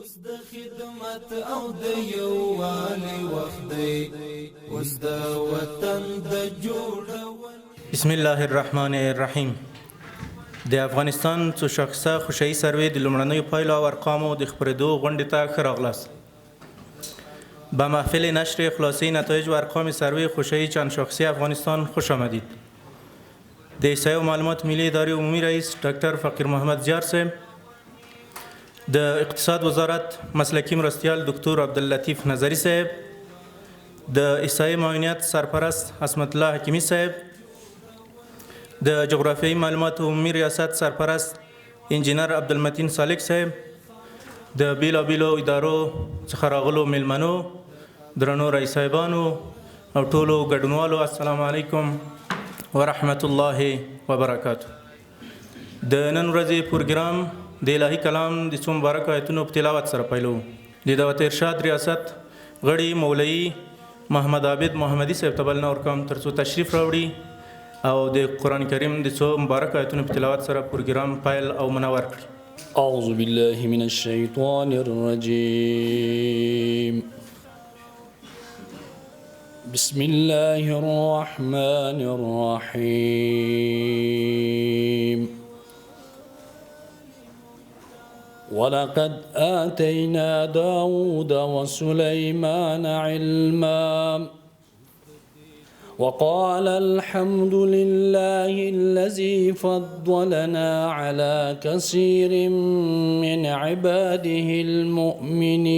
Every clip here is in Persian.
اوس د خدمت او د یووالي وخت دی، اوس د وطن د جوړول. بسم الله الرحمن الرحیم. د افغانستان څو شخصه خوشحي سروې د لومړنیو پایلو او ارقامو د خپرېدو غونډې ته ښه راغلاست. به محفل نشر خلاصه نتایج و ارقام سروې خوشحي چند شخصی افغانستان خوش آمدید. د احصایه و معلومات ملی اداره عمومی رئیس ډاکټر فقیر محمد زیار صاحب، د اقتصاد وزارت مسلکی مرستیال دکتور عبداللطیف نظری صاحب، د احصایه معاونیت سرپرست عصمت الله حکیمی صاحب، د جغرافیایي معلومات عمومی ریاست سرپرست انجینر عبدالمتین سالک صاحب، د بیلابیلو ادارو څخه راغلو میلمنو، درنو رئیس صاحبانو او ټولو ګډونوالو، السلام علیکم ورحمت الله وبرکاته. د نن ورځې پروګرام د الهي کلام د څو مبارکو آیتونو په تلاوت سره پیلوو. د دعوت ارشاد ریاست غړي مولوي محمد عابد محمدي صاحب ته بلنه ورکوم تر څو تشریف راوړي او د قرآن کریم د څو مبارکو آیتونو په تلاوت سره پروګرام پیل او منور کړي. اعوذ بالله من الشیطان الرجیم. بسم الله الرحمن الرحیم. ولقد آتينا داود وسليمان علما وقال الحمد لله الذي فضلنا على كثير من عباده المؤمنين.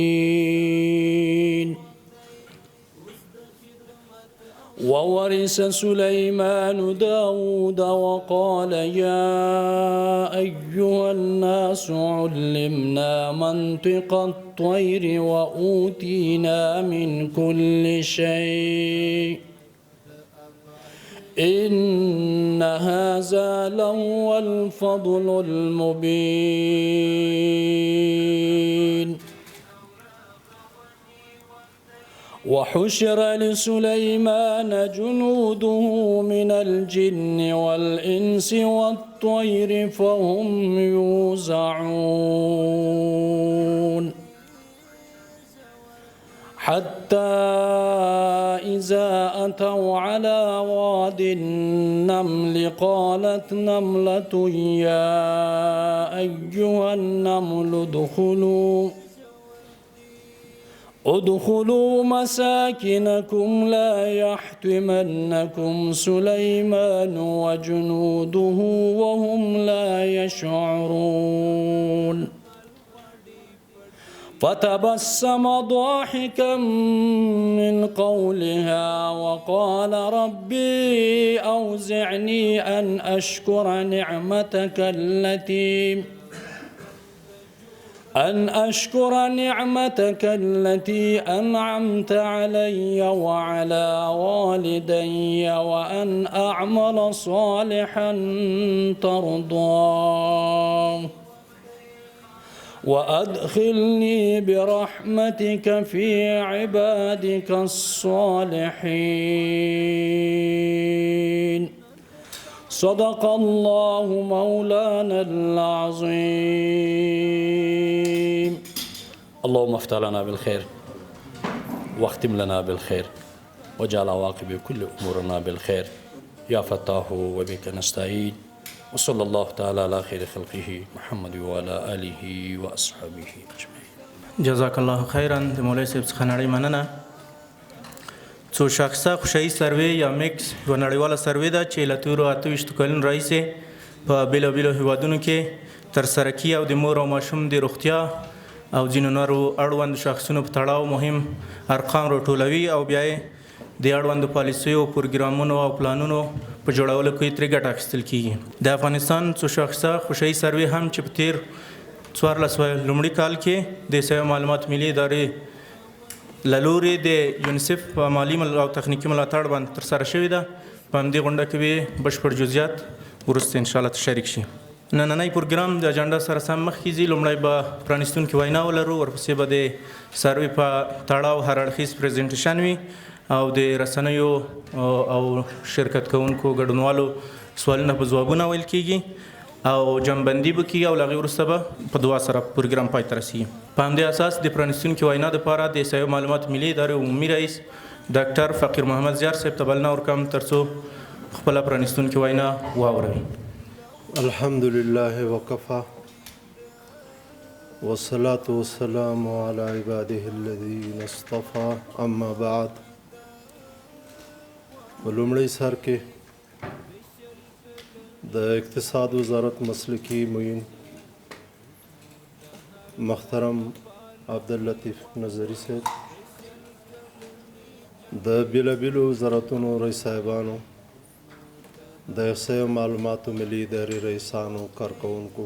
وورث سليمان داود وقال يا أيها الناس علمنا منطق الطير وأوتينا من كل شيء إن هذا لهو الفضل المبين. وحشر لسليمان جنوده من الجن والإنس والطير فهم يوزعون حتى إذا أتوا على واد النمل قالت نملة يا أيها النمل ادخلوا مساكنكم لا يحطمنكم سليمان وجنوده وهم لا يشعرون. فتبسم ضاحكا من قولها وقال ربي أوزعني أن أشكر نعمتك التي أنعمت علي وعلى والدي وأن أعمل صالحا ترضاه وأدخلني برحمتك في عبادك الصالحين. صدق الله مولانا العظيم. اللهم افتح لنا بالخير واختم لنا بالخير واجعل عواقب كل أمورنا بالخير يا فتاح وبك نستعين. وصلى الله تعالى على خير خلقه محمد وعلى آله وأصحابه أجمعين. جزاک الله خیرا. د مولوي صاحب څخه نړۍ مننه. څو شخصه خوشحي سروې یا میکس یوه نړیواله سروې ده چې له تېرو 28 کلونو راهیسې په بېلابېلو هېوادونو کې ترسره کیږي او د مور او ماشوم د روغتیا او ځینو نورو اړوندو شخصونو په تړاو مهم ارقام راټولوي او بیا یې د اړوندو پالیسیو پروګرامونو او پلانونو په جوړولو کې ترې ګټه اخیستل کیږي. د افغانستان څو شخصه خوشحي سروې هم چې په تېر 14 لومړي کال کې د احصایه معلومات ملي ادارې له لورې د یونیسف په مالي او تخنیکي ملاتړ باندې ترسره شوې ده. په همدې غونډه کې به بشپړ جزئیات وروسته انشاءالله تشریک شي. نننی پروګرام د اجنډا سره سم مخکې ځي. لومړی به پرانیستونکي وینا ولرو، ورپسې به د سروې په تړاو هر اړخیز پریزنټیشن وي او د رسنیو او شرکت کوونکو ګډونوالو سوالونه په ځوابونه ویل کیږي. او جنبندي به کیږي او له هغې وروسته به په دعا سره پروګرام پای ته رسیږي. په همدې اساس د پرانیستونکي وینا دپاره د احصایو معلومات ملي ادارې عمومي رئیس ډاکټر فقیر محمد زیار صاحب ته بلنه ورکوم تر څو خپله پرانیستونکي وینا واوروي. الحمد لله وکفا والصلاة والسلام على عباده الذين اصطفى اما بعد. په لومړي سر کې د اقتصاد وزارت مسلکي معین محترم عبداللطیف نظري صاحب، د بیلابیلو وزارتونو رئیس صاحبانو، د احصایو معلوماتو ملي ادارې رئیسانو، کارکوونکو،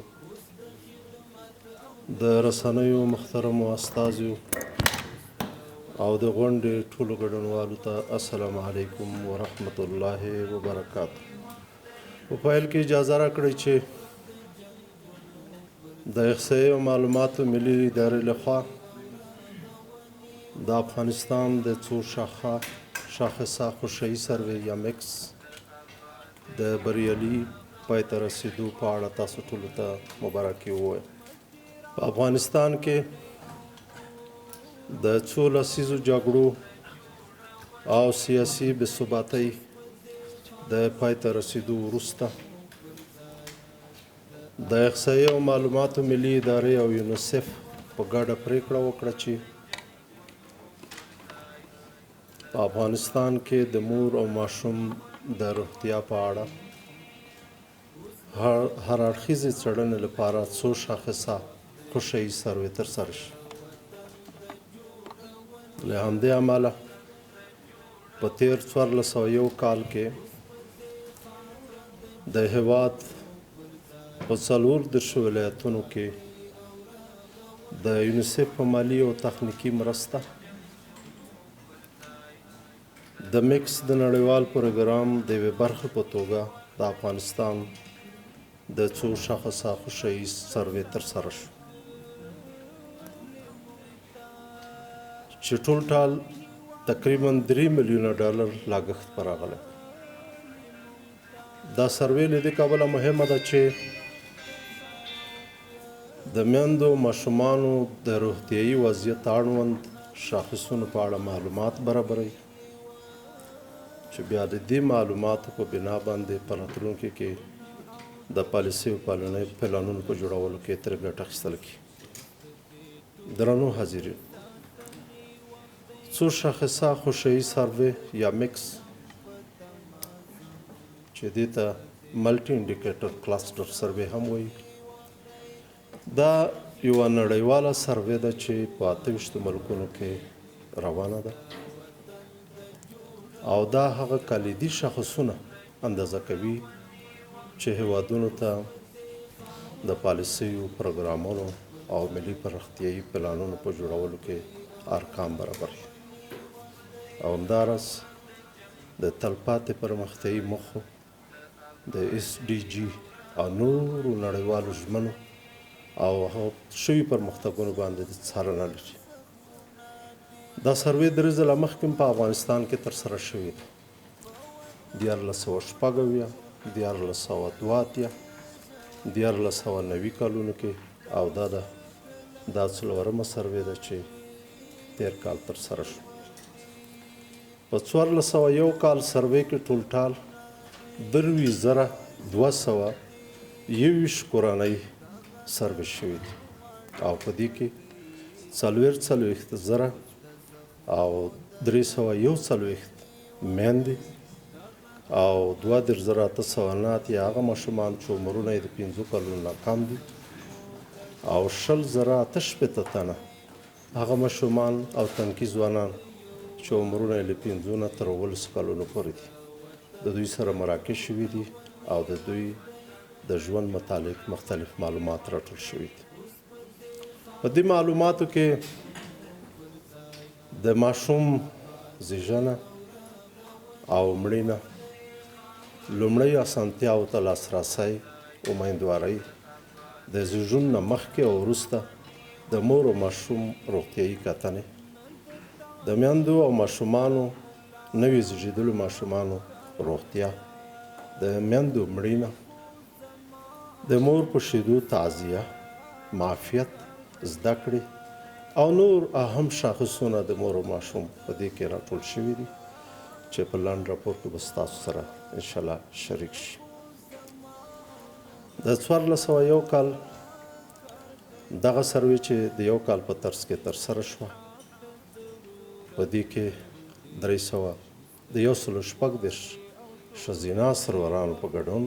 د رسنیو محترمو استازیو او د غونډې ټولو ګډونوالو ته السلام علیکم ورحمت الله وبرکاته. په پیل کې اجازه راکړئ چې د احصایو معلوماتو ملي ادارې لخوا د افغانستان د څو شاخصه خوشحیي سروې یا مکس د بریالي پای ته رسېدو په اړه تاسو ټولو ته مبارکي ووایم. په افغانستان کې د څو لسیزو جګړو او سیاسي بې ثباتۍ د پای ته رسېدو وروسته د احصایي او معلوماتو ملي ادارې او یونیسف په ګډه پریکړه وکړه چې په افغانستان کې د مور او ماشوم د روغتیا په اړه هر اړخیزې څېړنې لپاره څو شاخصه خوشحیي سروې ترسره شي. له همدې امله په تېر 1401 کال کې د هېواد په 34 ولایتونو کې د یونیسف په مالي او تخنیکي مرسته د مکس د نړیوال پروګرام د یوې برخې په توګه د افغانستان د څو شاخصه خوشحیي سروې ترسره شو چې ټول ټال تقریبا $3 میلیونه لاګښت پر راغلی. دا سروې له دې کبله مهمه ده چې د میندو ماشومانو د روغتیایي وضعیت اړوند شاخصونو په اړه معلومات برابروي چې بیا د دې معلوماتو په بنا باندې په راتلونکي کې د پالیسي او پلانونو په جوړولو کې ترې ګټه اخیستل کیږي. درنو حاضرین، څو شاخصه خوشحیي سروې یا مکس چې دې ته ملټي انډیکیټر کلاسټر سروې هم وایي، دا یوه نړیواله سروې ده چې په 28 ملکونو کې روانه ده او دا هغه کلیدي شاخصونه اندازه کوي چې هیوادونو ته د پالیسیو، پروګرامونو او ملي پرمختیایي پلانونو په جوړولو کې ارقام برابروي او همداراز د تلپاتې پرمختیایي موخو د SDG او نورو نړیوالو ژمنو او هغه شوي پرمختګونو باندې څارنه لري. دا سروې 3 ځله مخکې په افغانستان کې ترسره شوې ده، 1906 1902 1990 کلونو کې او دا څلورمه سروې ده چې تېر کال ترسره شو. په 1401 کال سروې کې ټول ټال 23,221 کورنۍ سروې شوي دي او په دې کې 44,000 او 341 میندې او 22,809 هغه ماشومان چې عمرونه یې د 5 کلونو نه کم دي او 20,088 تنه هغه ماشومان او تنکي ځوانان چې عمرونه یې له 5 نه تر 19 کلونو پورې دي. د دوی سره مراکز شوي دي او د دوی د ژوند متعلق مختلف معلومات راټول شوي دي. په دې معلوماتو کې د ماشوم زیږنه او مړینه، لومړی اسانتیاو ته لاسرسی، امیندوارۍ، د زیږون نه مخکې او وروسته د مور او ماشوم روغتیایي کتنې، د میندو او ماشومانو، نوي زیږېدلو ماشومانو روغتیا، د میندو مړینه د مور په شیدو تعزیه، معافیت، زده کړې او نور اهم شاخصونه د مور او ماشوم په دې کې راټول شوي دي چې په لنډ راپور کې به ستاسو سره انشاءالله شریک شي. د 1401 کال دغه سروې چې د یو کال په ترڅ کې ترسره شوه، په دې کې 316 ښځینه سرورانو په ګډون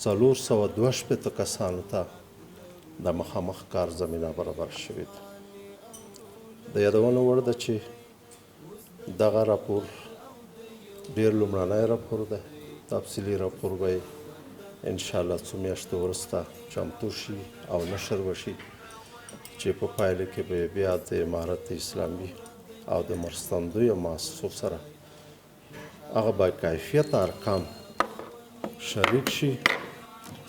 462 کسانو ته د مخامخ کار زمینه برابر شوې ده. د یادونې وړ ده چې دغه راپور ډېر لومړنی راپور ده. تفصیلي راپور به انشاءالله څو میاشتې وروسته چمتو شي او نشر وشي چې په پایله کې به بیا د امارت اسلامي او د مرستندویو مؤسسو سره هغه با کیفیت ارقام شریک شي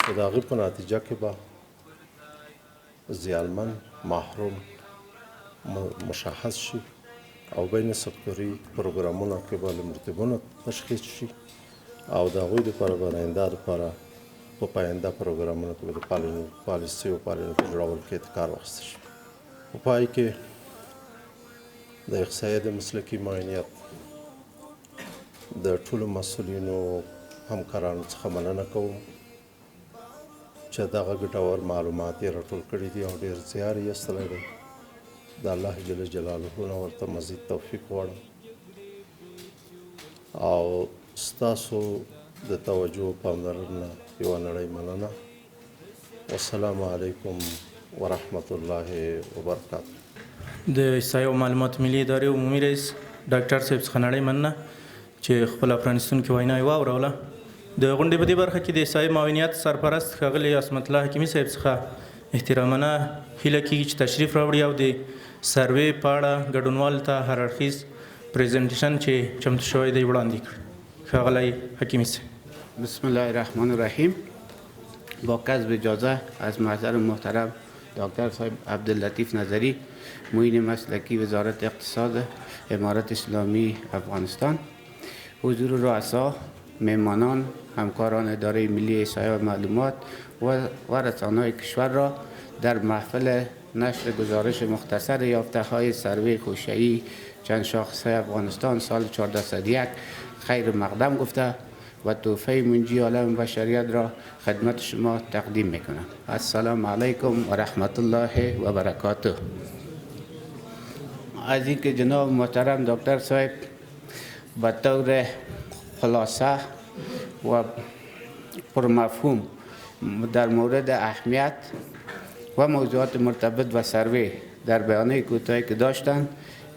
چې د هغې په نتیجه کې به زیانمن محروم مشخص شي او بین سکتوري پروګرامونه کې به مرتبونه تشخیص شي او د هغوی دپاره به آینده دپاره په پاینده پروګرامونو کې به د پالیسیو پالنې په جوړولو کې کار واخیستل شي. په پای کې د احصایې د مسلکي معاینیت د ټولو مسؤلینو همکارانو څخه مننه کوم چې دغه ګټور معلومات یې راټول کړي دي او ډېر زیار یې ایستلی دی. د الله جل جلاله نه ورته مزید توفیق غواړم او ستاسو د توجه او پاملرنه یوه نړۍ مننه. والسلام علیکم ورحمة الله وبرکاته. د احصایې او معلومات ملي ادارې عمومي رئیس ډاکټر صاحب څخه نړۍ مننه چې خپله پرانیستونکې وینا یې واوروله. د غونډې په دې برخه کې د احصایې معاونیت سرپرست ښاغلي عصمت الله حکیمي صاحب څخه احترامانه هیله کېږي چې تشریف راوړي او د سروې په اړه ګډونوالو ته هر اړخیز پریزنټیشن چې چمتو شوی دی وړاندې کړي. ښاغلی حکیمي صاحب. بسم الله الرحمن الرحیم. با کسب اجازه از محضر محترم دکتر صاحب عبداللطیف نظری، معین مسلکی وزارت اقتصاد امارت اسلامی افغانستان، حضور رؤسا، مهمانان، همکاران اداره ملی احصایه و معلومات و رسانه‌های کشور را در محفل نشر گزارش مختصر یافته‌های سروې خوشه‌ای چند شاخصه افغانستان سال 1401 خیر مقدم گفته و تحفه منجی عالم بشریت را خدمت شما تقدیم میکنم. السلام علیکم و رحمت الله و برکاته. از اینکه جناب محترم دکتر صاحب به طور خلاصه و پرمفهوم در مورد اهمیت و موضوعات مرتبط با سروې در بیانیه کوتاهی که داشتند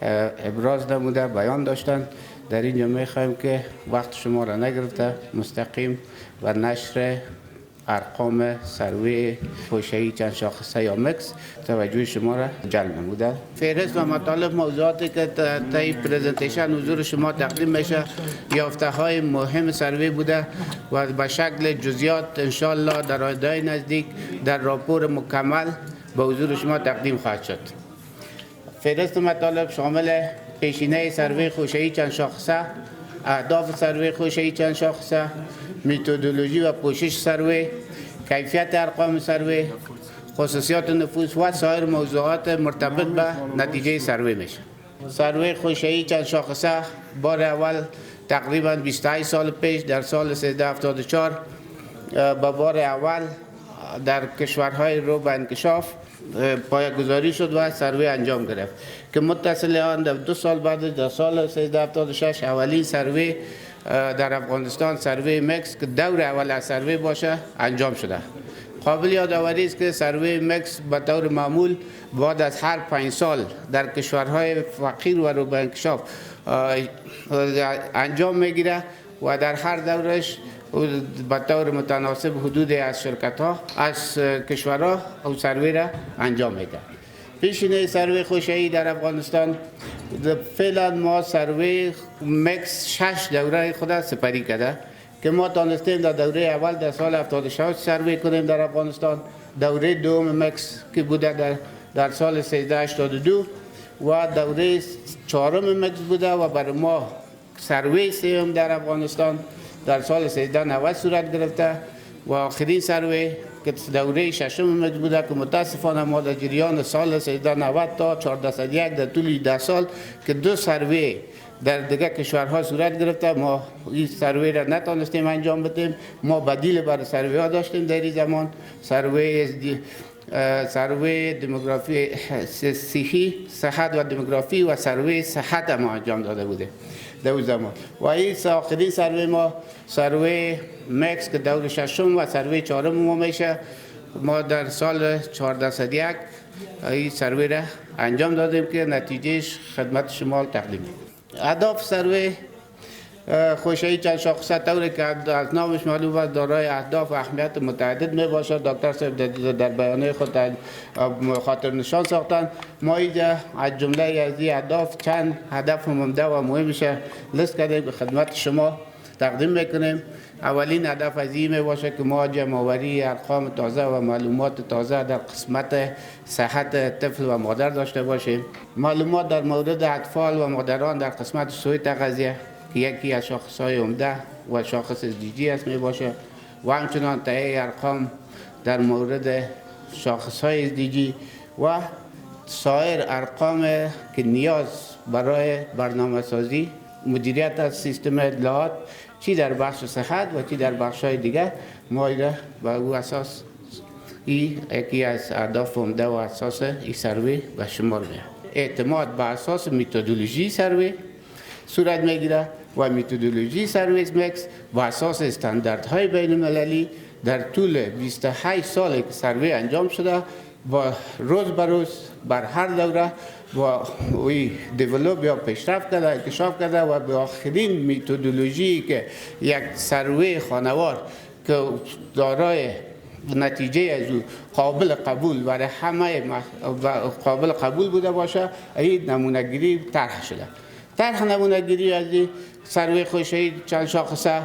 ابراز نموده بیان داشتند، در اینجا میخوایم که وقت شما را نگرفته مستقیم و نشر ارقام سروې خوشه‌ای چند شاخصه یا مکس توجه شما را جلب نموده. فهرست و مطالب موضوعاتی که طی پرزنتیشن حضور شما تقدیم میشه یافته های مهم سروې بوده و به شکل جزئیات انشالله در آینده نزدیک در راپور مکمل به حضور شما تقدیم خواهد شد. فهرست مطالب شامل پیشینه سروې خوشه‌ای چند شاخصه، اهداف سروې خوشه‌ای چند شاخصه، متدولوژی و پوشش سروې، کیفیت ارقام سروې، خصوصیات نفوس و سایر موضوعات مرتبط به نتیجه سروې میشه. سروې خوشه‌ای چند شاخصه بار اول تقریبا 28 سال پیش در سال 1374 به بار اول در کشورهای رو به انکشاف پایه‌گذاری شد و سروې انجام گرفت که متصل آن در 2 سال بعد در سال 1376 اولین سروې در افغانستان سروې مکس که دور اول از سروې باشه انجام شده. قابل یادآوری است که سروې مکس به طور معمول بعد از هر 5 سال در کشورهای فقیر و رو به انکشاف انجام میگیره و در هر دورش به طور متناسب حدود از شرکت ها از کشورها او سروې را انجام میده. پیشینه سروې خوشه‌ای در افغانستان فعلا ما سروې مکس 6 دوره خود سپری کرده که ما تانستیم در دوره اول در سال 76 سروې کنیم در افغانستان، دوره دوم مکس که بوده در سال 1382 و دوره چهارم مکس بوده و برای ما سروې سوم در افغانستان در سال 1390 صورت گرفته و آخرین سروې که دوره ششم مکس بوده که متاسفانه ما در جریان سال 1390 تا 1401 در طول 10 سال که 2 سروی در دیگه کشورها صورت گرفته، ما این سروی را نتونستیم انجام بدیم. ما بدیل برای سروی ها داشتیم در این زمان، سروی دموگرافی صحی، صحت و دموگرافی و سروی صحت ما انجام داده بوده در اون زمان. و این آخرین سروی ما سروی مکس که دور ششم و سروی چهارم ما میشه. ما در سال 1401 این سروی را انجام دادیم که نتیجهش خدمت شما تقدیم می‌کنیم. اهداف سروی خوشایی چند شاخصه طوری که از نامش معلوم است دارای اهداف و اهمیت متعدد می باشد. دکتر صاحب در بیانیه خود خاطر نشان ساختن. ما اینجا از جمله از این اهداف چند هدف عمده و مهمش لیست کردیم که خدمت شما تقدیم میکنیم. اولین هدف از این می باشه که ما جمع‌آوری ارقام تازه و معلومات تازه در قسمت صحت طفل و مادر داشته باشیم. معلومات در مورد اطفال و مادران در قسمت سوی تغذیه که یکی از شاخص‌های عمده و شاخص SDG است می باشه و همچنان تهیه ارقام در مورد شاخص‌های SDG و سایر ارقام که نیاز برای برنامه سازی مدیریت از سیستم اطلاعات چی در بخش صحت و چی در بخش‌های دیگر ما ایره و او اساس یکی از اهداف عمده و اساس این سروی به شمار میاد. اعتماد به اساس متدولوژی سروی صورت میگیره و متدولوژی سرویس مکس با اساس استانداردهای بین المللی در طول 28 سال که سروی انجام شده با روز به روز بر هر دوره با دیولوب یا پیشرفت کرده، انکشاف کرده و به آخرین متدولوژی که یک سروی خانوار که دارای نتیجه از او قابل قبول برای همه قابل قبول بوده باشه، این نمونه‌گیری طرح شده. طرح نمونه‌گیری از سروی خوشایی چند شاخصه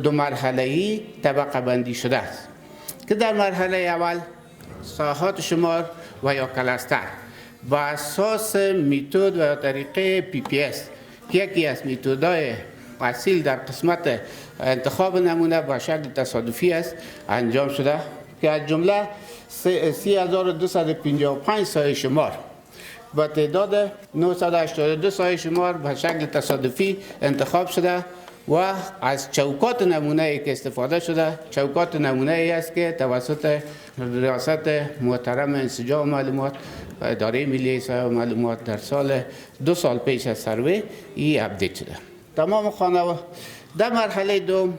2 مرحله‌ای طبقه بندی شده است که در مرحله اول ساحات شمار و یا کلستر با اساس میتود و طریقه PPS که یکی از میتودهای اصیل در قسمت انتخاب نمونه با شکل تصادفی است انجام شده که از جمله 3255 سایه شمار با تعداد 982 سایه شمار به شکل تصادفی انتخاب شده و از چوکات نمونه که استفاده شده چوکات نمونه ای است که توسط ریاست محترم انسجام معلومات و اداره ملی احصایه و معلومات در سال 2 سال پیش از سروی ای اپدیت شده. تمام خانواده در مرحله دوم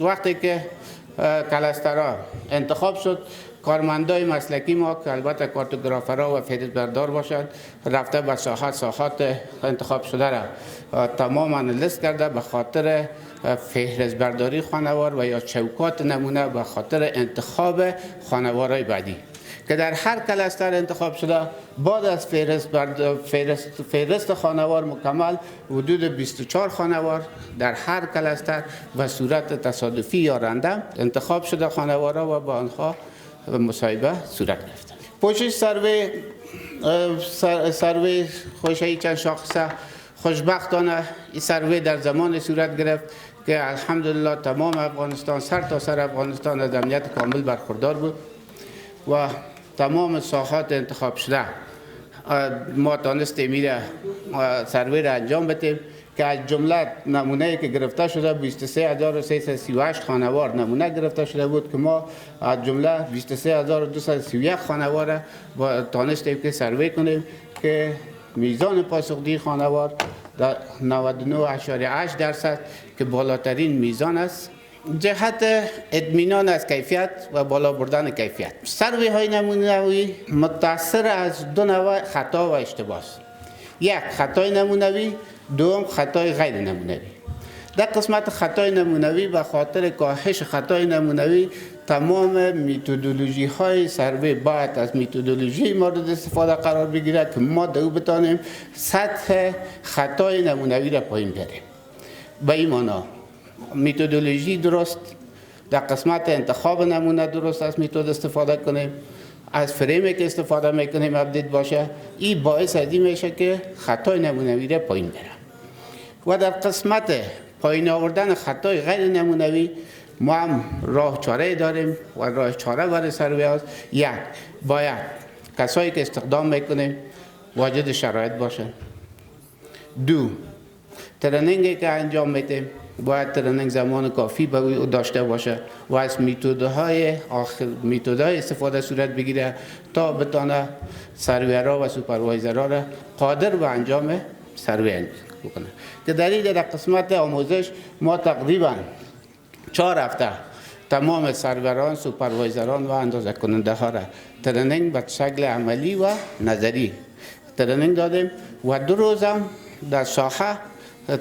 وقتی که کلسترها انتخاب شد، کارمندای مسلکی ما که البته کارتوگرافرها و فهرست‌بردار باشند رفته به ساحات انتخاب شده را تماما لیست کرده به خاطر فهرست‌برداری خانوار و یا چوکات نمونه به خاطر انتخاب خانوارهای بعدی که در هر کلستر انتخاب شده بعد از فهرست خانوار مکمل حدود 24 خانوار در هر کلستر و صورت تصادفی یا رندم انتخاب شده خانوارها و با آنها مصاحبه صورت گرفته. پوشش سروی خوشایی چند شاخصه خوشبختانه این سروی در زمان صورت گرفت که الحمدلله تمام افغانستان سر تا سر افغانستان از امنیت کامل برخوردار بود و تمام ساحات انتخاب شده ما تانستیم میره سروی را انجام بدیم که از جمله نمونه که گرفته شده 23338 خانوار نمونه گرفته شده بود که ما از جمله 23231 خانوار با تانستیم که سروی کنیم که میزان پاسخگویی خانوار در 99.8% که بالاترین میزان است جهت اطمینان از کیفیت و بالا بردن کیفیت. سروی های نمونوی متأثر از 2 نوع خطا و اشتباه است. یک خطای نمونوی، دوم خطای غیر نمونوی. در قسمت خطای نمونوی به خاطر کاهش خطای نمونوی تمام میتودولوژی های سروی باید از میتودولوژی مورد استفاده قرار بگیرد که ما دو بتانیم سطح خطای نمونوی را پایین بیاریم. به این معنا میتودولوژی درست در قسمت انتخاب نمونه درست از میتود استفاده کنیم، از فریمی که استفاده میکنیم اپدیت باشه. این باعث از این میشه که خطای نمونوی را پایین بره. و در قسمت پایین آوردن خطای غیر نمونوی ما هم راه چاره داریم و راه چاره برای سروی هست. یک، باید کسایی که استخدام میکنیم واجد شرایط باشن. دو، ترنینگی که انجام میدیم باید ترنینگ زمان کافی داشته باشه و از میتودهای استفاده صورت بگیره تا بتانه سرویرها و سوپروایزرها را قادر به انجام سروی بکنه. که در قسمت آموزش ما تقریبا 4 هفته تمام سروران، سوپروایزران و اندازه کننده ها را ترنینگ به شکل عملی و نظری ترنینگ دادیم و 2 روز هم در ساحه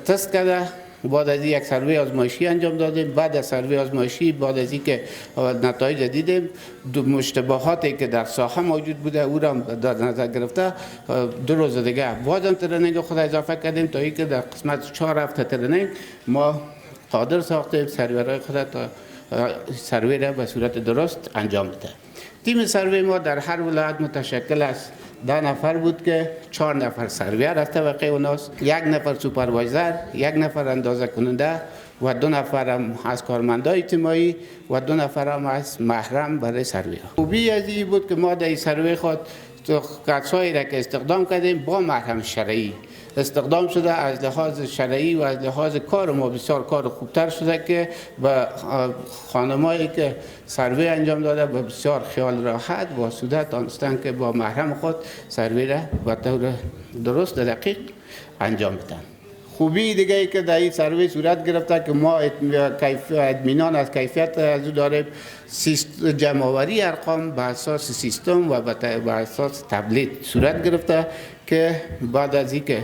تست کرده. بعد از یک سروی آزمایشی انجام دادیم. بعد از سروی آزمایشی، بعد از اینکه نتایج دیدیم، مشتبهاتی که در ساحه موجود بوده او را در نظر گرفته 2 روز دیگه بازم ترنینگ خود اضافه کردیم تا اینکه در قسمت 4 هفته ترنینگ ما قادر ساختیم سرویرهای خود تا سروی را به صورت درست انجام بده. تیم سروی ما در هر ولایت متشکل است 10 نفر بود که 4 نفر سرویر از طبقه اوناست، 1 نفر سوپروایزر، 1 نفر اندازه کننده و 2 نفر هم از کارمندای اجتماعی و 2 نفر هم از محرم برای سروی. خوبی از این بود که ما در این سروی خود کسایی را که استخدام کردیم با محرم شرعی استخدام شده. از لحاظ شرعی و از لحاظ کار ما بسیار کار خوبتر شده که به خانمایی که سروی انجام داده به بسیار خیال راحت و آسوده تانستن که با محرم خود سروی را به طور درست و دقیق انجام بدن. خوبی دیگه ای که در این سروی صورت گرفته که ما اطمینان از کیفیت از او داریم، جمع‌آوری ارقام به اساس سیستم و به اساس تبلیت صورت گرفته که بعد از اینکه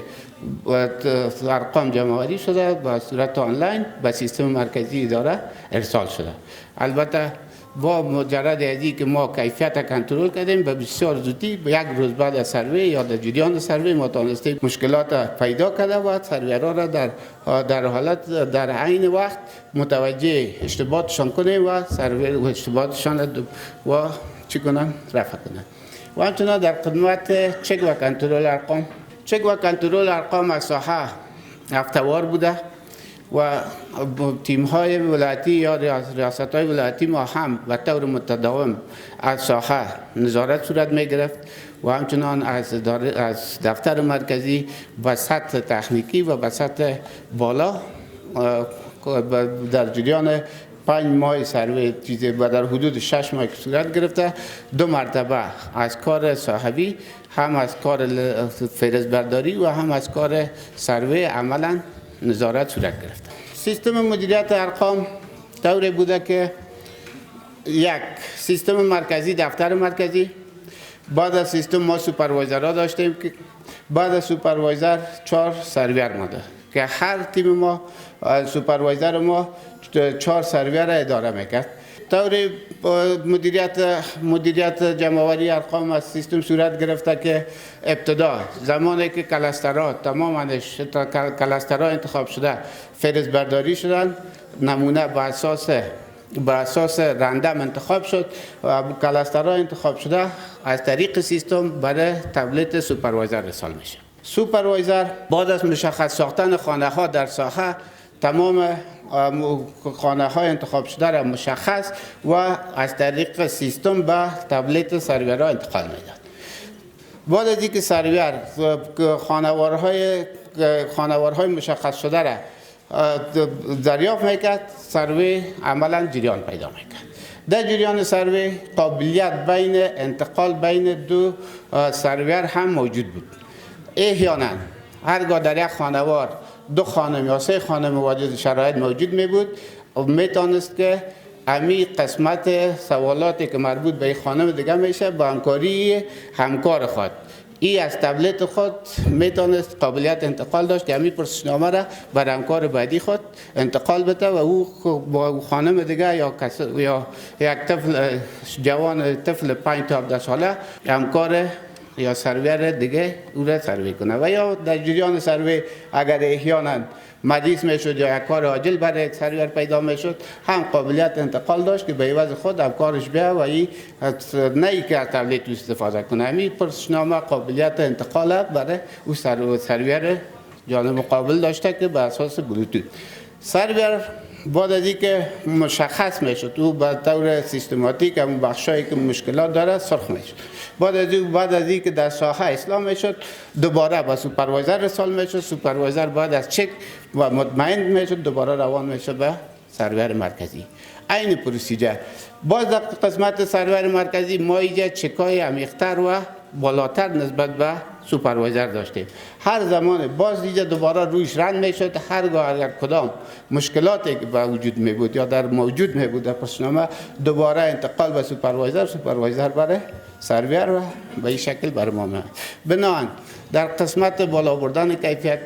ارقام جمع‌آوری شده به صورت آنلاین به سیستم مرکزی اداره ارسال شده. البته با مجرد ازی که ما کیفیت کنترل کردیم به بسیار زودی به 1 روز بعد از سروی یا در جریان سروی ما تانستیم مشکلات پیدا کرده و سرویرها را در حالت در عین وقت متوجه اشتباهاتشان کنیم و سروی و اشتباهاتشان و چی کنن رفع کنن. و همچنان در خدمت چک و کنترل ارقام از ساحه هفته‌وار بوده و تیم های ولایتی یا ریاست های ولایتی ما هم به طور متداوم از ساحه نظارت صورت می گرفت و همچنان از دفتر مرکزی به سطح تکنیکی و به سطح بالا در جریان 5 ماه سروی و در حدود 6 ماه که صورت گرفته 2 مرتبه از کار صاحبی هم از کار فهرست‌برداری و هم از کار سروی عملا نظارت صورت گرفته. سیستم مدیریت ارقام طوری بوده که 1 سیستم مرکزی، دفتر مرکزی، بعد از سیستم ما سوپروایزرها داشتیم که بعد از سوپروایزر 4 سرویر ماده که هر تیم ما سوپروایزر ما 4 سرویر را اداره میکرد. طور مدیریت جمع‌آوری ارقام از سیستم صورت گرفته که ابتدا زمانی که کلسترها تمام کلسترها انتخاب شده فهرست برداری شدن، نمونه به اساس رندم انتخاب شد و کلسترها انتخاب شده از طریق سیستم برای تبلیت سوپروایزر ارسال میشه. سوپروایزر بعد از مشخص ساختن خانه ها در ساحه تمام خانه های انتخاب شده را مشخص و از طریق سیستم به تبلیت سرویرها انتقال میداد. بعد از اینکه سرویر خانوارهای مشخص شده را دریافت میکرد، سروی عملا جریان پیدا میکرد. در جریان سروی قابلیت انتقال بین 2 سرویر هم موجود بود. احیانا هرگاه در یک خانوار 2 خانم یا 3 خانم واجد شرایط موجود می بود و می تانست که امی قسمت سوالاتی که مربوط به این خانم دیگه میشه با همکاری همکار خود ای از تبلیت خود می تانست قابلیت انتقال داشت که امی پرسشنامه را بر همکار بعدی خود انتقال بده و او با خانم دیگه یا یک طفل 5 تا 17 ساله همکار یا سرویر دیگه او را سروی کنه و یا در جریان سروی اگر احیانا مریض میشد یا یک کار عاجل برای سرویر پیدا میشد هم قابلیت انتقال داشت که به عوض خود همکارش بیا و این نه ای که از تبلیت استفاده کنه. همین پرسشنامه قابلیت انتقال برای او سرویر جانب مقابل داشته که به اساس بلوتوث. سرویر بعد از اینکه مشخص میشد او به طور سیستماتیک همون بخشایی که مشکلات داره سرخ میشد. بعد از اینکه در ساحه اصلاح میشد دوباره به سوپروایزر رسال میشد. سوپروایزر بعد از چک و مطمئن میشد دوباره روان میشد به سرور مرکزی. این پروسیجر باز در قسمت سرور مرکزی ما اینجا چکای عمیق‌تر و بالاتر نسبت به سوپروایزر داشتیم. هر زمان باز اینجا دوباره رویش رند میشد. هرگاه اگر کدام مشکلاتی که به وجود می بود یا در موجود می بود در پرسنامه دوباره انتقال به سوپروایزر برای سرور و به این شکل بر ما میاد. بنابراین در قسمت بالا بردن کیفیت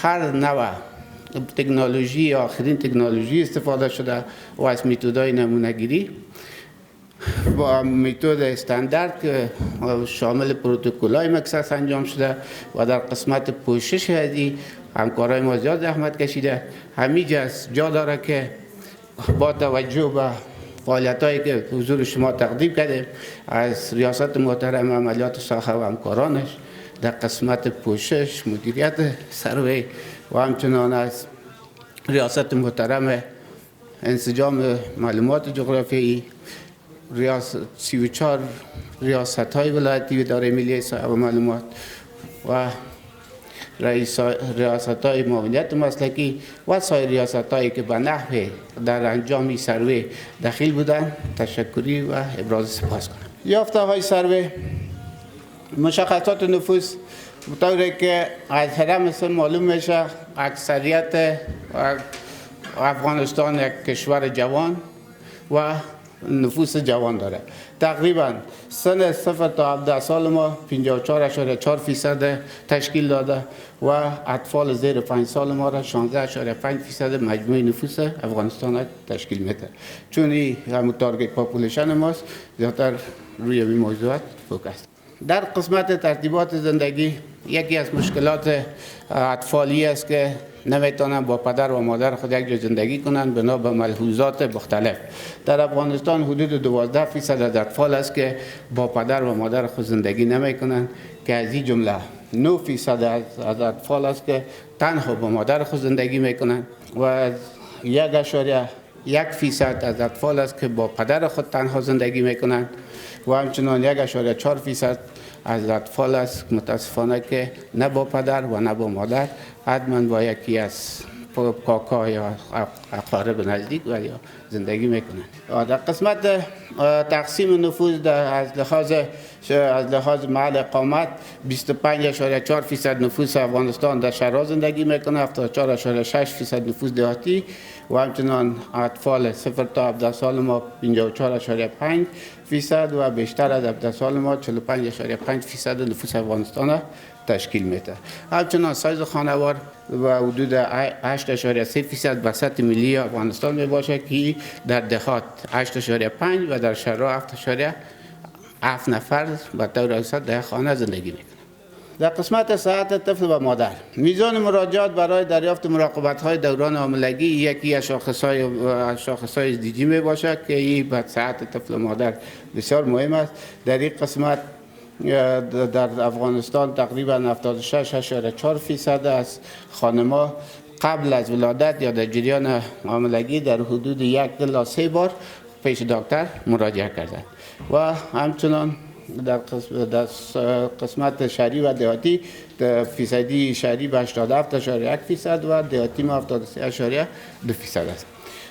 هر نوع تکنولوژی یا آخرین تکنولوژی استفاده شده و از میتودهای نمونه‌گیری با میتود استاندارد که شامل پروتکل‌های مکسس انجام شده و در قسمت پوشش هذی همکارای ما زیاد زحمت کشیده. همینجا جا داره که با توجه به فعالیت‌هایی که حضور شما تقدیم کردیم از ریاست محترم عملیات ساخته و همکارانش در قسمت پوشش مدیریت سروی و همچنان از ریاست محترم انسجام معلومات جغرافیایی 34 ریاست های ولایتی و اداره ملی صاحب معلومات و ریاست های معاونیت مسلکی و سایر ریاست هایی که به نحو در انجام سروی دخیل بودند تشکری و ابراز سپاس کنم. یافته های سروی مشخصات نفوس بطوری که از حرم معلوم میشه اکثریت افغانستان یک کشور جوان و نفوس جوان داره. تقریبا سن 0 تا 17 سال ما 54.4% تشکیل داده و اطفال زیر 5 سال ما را 16.5% مجموع نفوس افغانستان تشکیل میده. چون این همون تارگت پاپولیشن ماست زیادتر روی این موضوعات فوکس. در قسمت ترتیبات زندگی یکی از مشکلات اطفالی است که نمیتونن با پدر و مادر خود یک جا زندگی کنند بنا به ملحوظات مختلف. در افغانستان حدود 12% از اطفال است که با پدر و مادر خود زندگی نمیکنند که از این جمله 9% از اطفال است که تنها با مادر خود زندگی میکنند و 1.1% از اطفال است که با پدر خود تنها زندگی میکنند و همچنان 1.4% از اطفال است متاسفانه که نه با پدر و نه با مادر حتما با یکی از کاکا یا اقارب نزدیک و یا زندگی میکنند. در قسمت تقسیم نفوذ از لحاظ محل اقامت 25.4% نفوس افغانستان در شهرها زندگی میکنه، 74.6% نفوس دهاتی و همچنان اطفال 0 تا 17 سال ما 54.5% و بیشتر از 17 سال ما 45.5% نفوس افغانستان تشکیل میده. همچنان سایز خانوار و حدود 8.3% به سطح ملی افغانستان می باشه که در دهات 8.5 و در شهرها 7.7 نفر به طور اوسط در خانه زندگی میکنند. در قسمت صحت طفل و مادر میزان مراجعات برای دریافت مراقبت‌های دوران حاملگی یکی از شاخص‌های SDG می باشه که این به صحت طفل و مادر بسیار مهم است. در این قسمت در افغانستان تقریبا 76.4% از خانم‌ها قبل از ولادت یا در جریان حاملگی در حدود 1 تا 3 بار پیش دکتر مراجعه کردند و همچنان در قسمت شهری و دهاتی فیصدی شهری به 87.1% و دهاتی ما 73.2% است.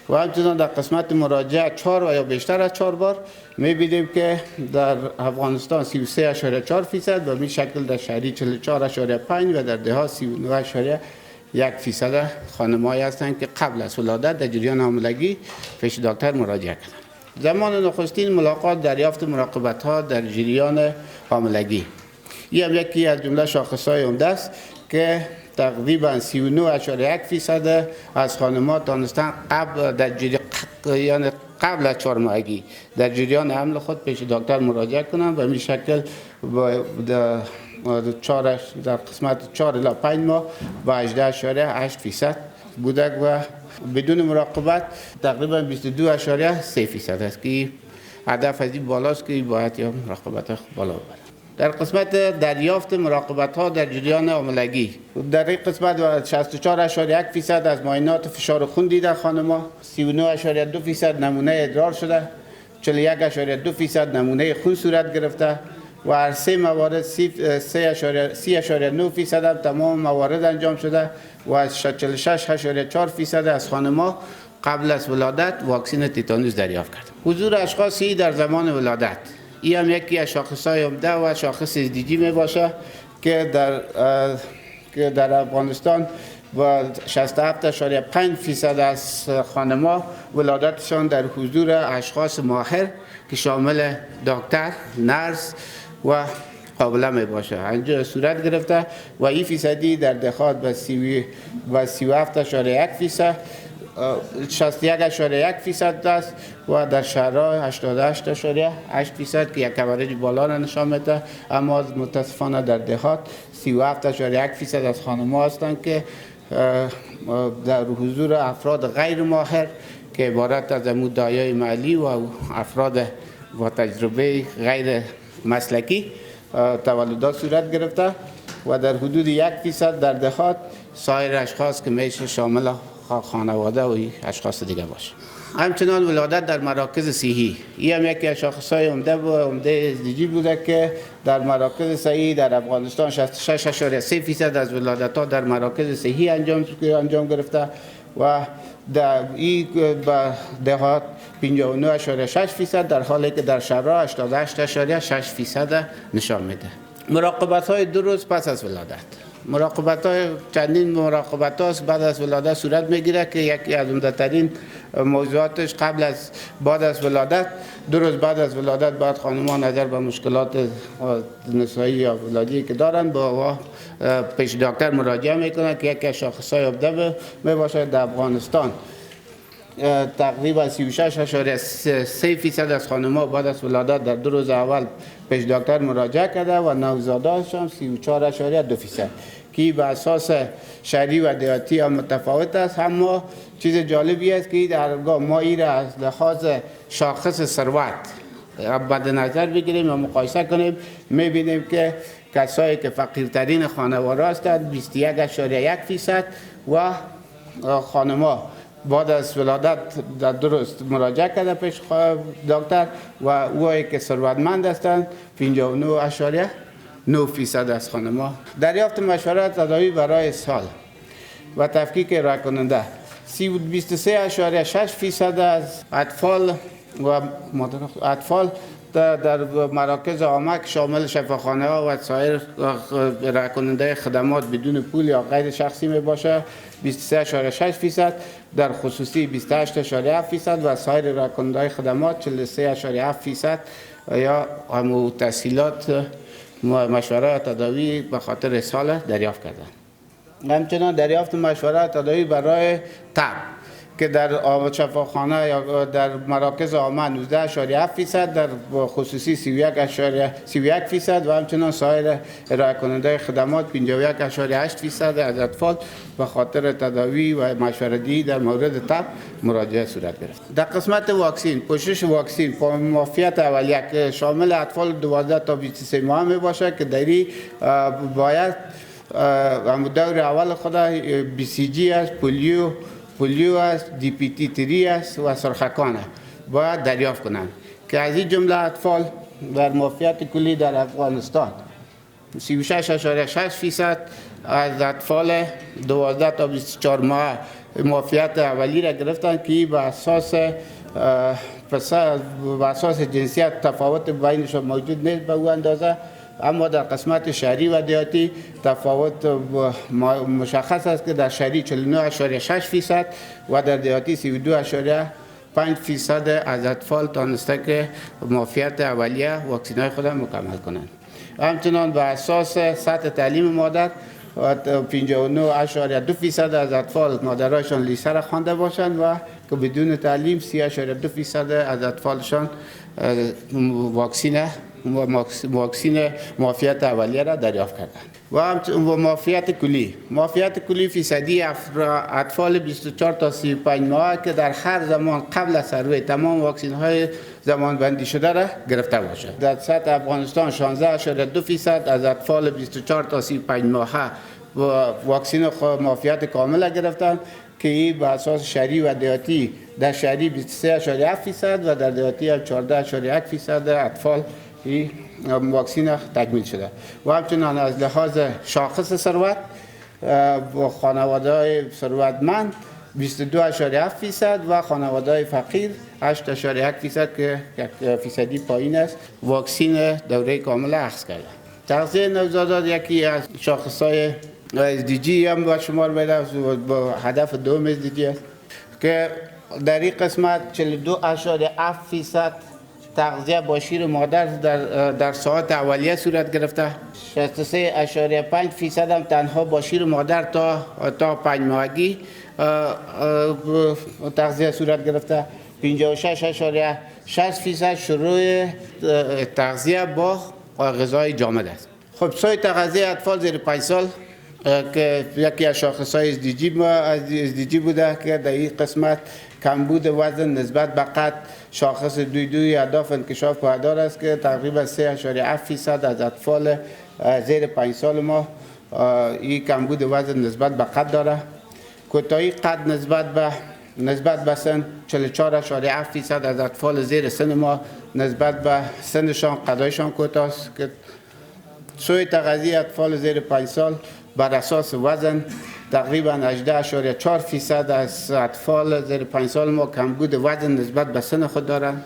و همچنان در قسمت مراجعه 4 و یا بیشتر از 4 بار می‌بینیم که در افغانستان 33.4% و به شکل در شهری 44.5 و در دهات 39.1% خانم‌هایی هستند که قبل از ولادت در جریان حاملگی پیش دکتر مراجعه کردند. زمان نخستین ملاقات دریافت مراقبت‌ها در جریان حاملگی این هم یکی از جمله شاخص‌های عمده است که تقریبا 39.1% از خانم‌ها دانستن قبل از 4 ماهگی در جریان حمل خود پیش دکتر مراجعه کنند و به این شکل در قسمت 4 الی 5 ماه با 18.8% بودک و بدون مراقبت تقریبا 22.3% است که هدف از این بالاست که باید یا مراقبت بالا ببرد. در قسمت دریافت مراقبت ها در جریان حاملگی، در این قسمت 64.1% از معاینات فشار خون دیده خانم‌ها، 39.2% نمونه ادرار شده، 41.2% نمونه خون صورت گرفته و هر سه موارد 3.9% هم تمام موارد انجام شده و 46.4% از خانم‌ها قبل از ولادت واکسن تیتانوس دریافت کرد. حضور اشخاصی در زمان ولادت، این هم یکی از شاخص‌های عمده و شاخص SDG می باشه که در افغانستان و 67.5% از خانم‌ها ولادتشان در حضور اشخاص ماهر که شامل دکتر، نرس و قابله می باشه انجام صورت گرفته و این فیصدی در دهات به 37.1%، 61.1% است و در شهرها 88.8% که یک کوریج بالا را نشان میده. اما متاسفانه در دهات 37.1% از خانم‌ها هستند که در حضور افراد غیر ماهر که عبارت از داعیای محلی و افراد با تجربه غیر مسلکی تولدات صورت گرفته و در حدود 1% در دهات سایر اشخاص که میشه شامل خانواده و اشخاص دیگه باشه. همچنان ولادت در مراکز صحی، این هم یکی از شاخص‌های عمده SDG بوده که در مراکز صحی در افغانستان 66.3% از ولادت‌ها در مراکز صحی انجام گرفته و در این دهات 59.6% در حالی که در شهرها 88.6% نشان میده. مراقبت‌های 2 روز پس از ولادت، چندین مراقبت هاست بعد از ولادت صورت میگیره که یکی از عمده‌ترین موضوعاتش بعد از ولادت 2 روز بعد از ولادت بعد خانم‌ها نظر به مشکلات نسایی یا ولادی که دارن با پیش دکتر مراجعه میکنن که یکی از شاخص‌های عمده می باشه. در افغانستان تقریبا 36.3% از خانم‌ها بعد از ولادت در 2 روز اول پیش دکتر مراجعه کرده و نوزادانشان 34.2% که به اساس شهری و دهاتی هم متفاوت است. اما چیز جالبی است که در ما این را از لحاظ شاخص ثروت مد نظر بگیریم و مقایسه کنیم، می‌بینیم که کسایی که فقیرترین خانواده هستند 21.1% و خانم‌ها بعد از ولادت در 2 روز مراجعه کرده پیش دکتر و اوایی که ثروتمند هستند 59.9% از خانم‌ها. دریافت مشورت تداوی برای اسهال و تفکیک ارائه کننده، 23.6% از اطفال در مراکز عامه شامل شفاخانه ها و سایر ارائه کننده خدمات بدون پول یا غیر شخصی می باشه 23.6%، در خصوصی 28.7% و سایر ارائه کننده خدمات 43.7% یا تسهیلات مشورت تداوی به خاطر اسهال دریافت کردند. همچنان دریافت مشورت تداوی برای تب که در شفاخانه یا در مراکز عامه 19.7%، در خصوصی 31% و همچنان سایر ارائه کننده خدمات 51.8% از اطفال به خاطر تداوی و مشورتی در مورد تب مراجعه صورت گرفت. در قسمت واکسین، پوشش واکسین معافیت اولیه که شامل اطفال 12 تا 23 ماه می باشه که دری باید دور اول خود BCG است، پولیو است، DPT-3 است و سرخکانه باید دریافت کنند که از این جمله اطفال در معافیت کلی در افغانستان 36.6% از اطفال 12 تا 24 ماه معافیت اولی را گرفتند که به اساس جنسیت تفاوت بینشان موجود نیست به او اندازه. اما در قسمت شهری و دهاتی تفاوت مشخص است که در شهری 49.6% و در دهاتی 32.5% از اطفال تانسته که معافیت اولیه واکسین‌های خود مکمل کنند. همچنان به اساس سطح تعلیم مادر 59.2% از اطفال مادرایشان لیسه را خوانده باشند و که بدون تعلیم 30.2% از اطفالشان واکسین معافیت اولیه را دریافت کردند. و معافیت کلی فیصدی اطفال 24 تا 35 ماه که در هر زمان قبل از سروی تمام واکسین های زمان بندی شده را گرفته باشد. در سطح افغانستان 16.2% از اطفال 24 تا 35 ماهه واکسین معافیت کامل گرفتند که این به اساس شهری و دیهاتی در شهری 23.7% و در دیهاتی 14.1% اطفال این واکسین تکمیل شده و همچنان از لحاظ شاخص ثروت و خانواده های ثروتمند 22.7% و خانواده های فقیر 8.1% که 1% پایین است واکسین دوره کامل اخذ کرده. تغذیه نوزادان یکی از شاخص‌های SDG هم به شمار میره با هدف دوم SDG است که در این قسمت 42.7% تغذیه با شیر مادر در ساعات اولیه صورت گرفته، 63.5% هم تنها با شیر مادر تا 5 ماهگی تغذیه صورت گرفته، 56.6% شروع تغذیه با غذای جامد است. خب سوی تغذیه اطفال زیر 5 سال که یکی از شاخص‌های SDG بوده که در این قسمت کمبود وزن نسبت به قد شاخص 22 اهداف انکشاف پایدار است که تقریبا 3.7% از اطفال زیر 5 سال ما این کمبود وزن نسبت به قد داره. کوتاهی قد نسبت به سن 44.7% از اطفال زیر سن ما نسبت به سنشان قدایشان کوتاه است که سوی تغذیه اطفال زیر 5 سال بر اساس وزن تقریبا 18.4% از اطفال زیر 5 سال ما کمبود وزن نسبت به سن خود دارند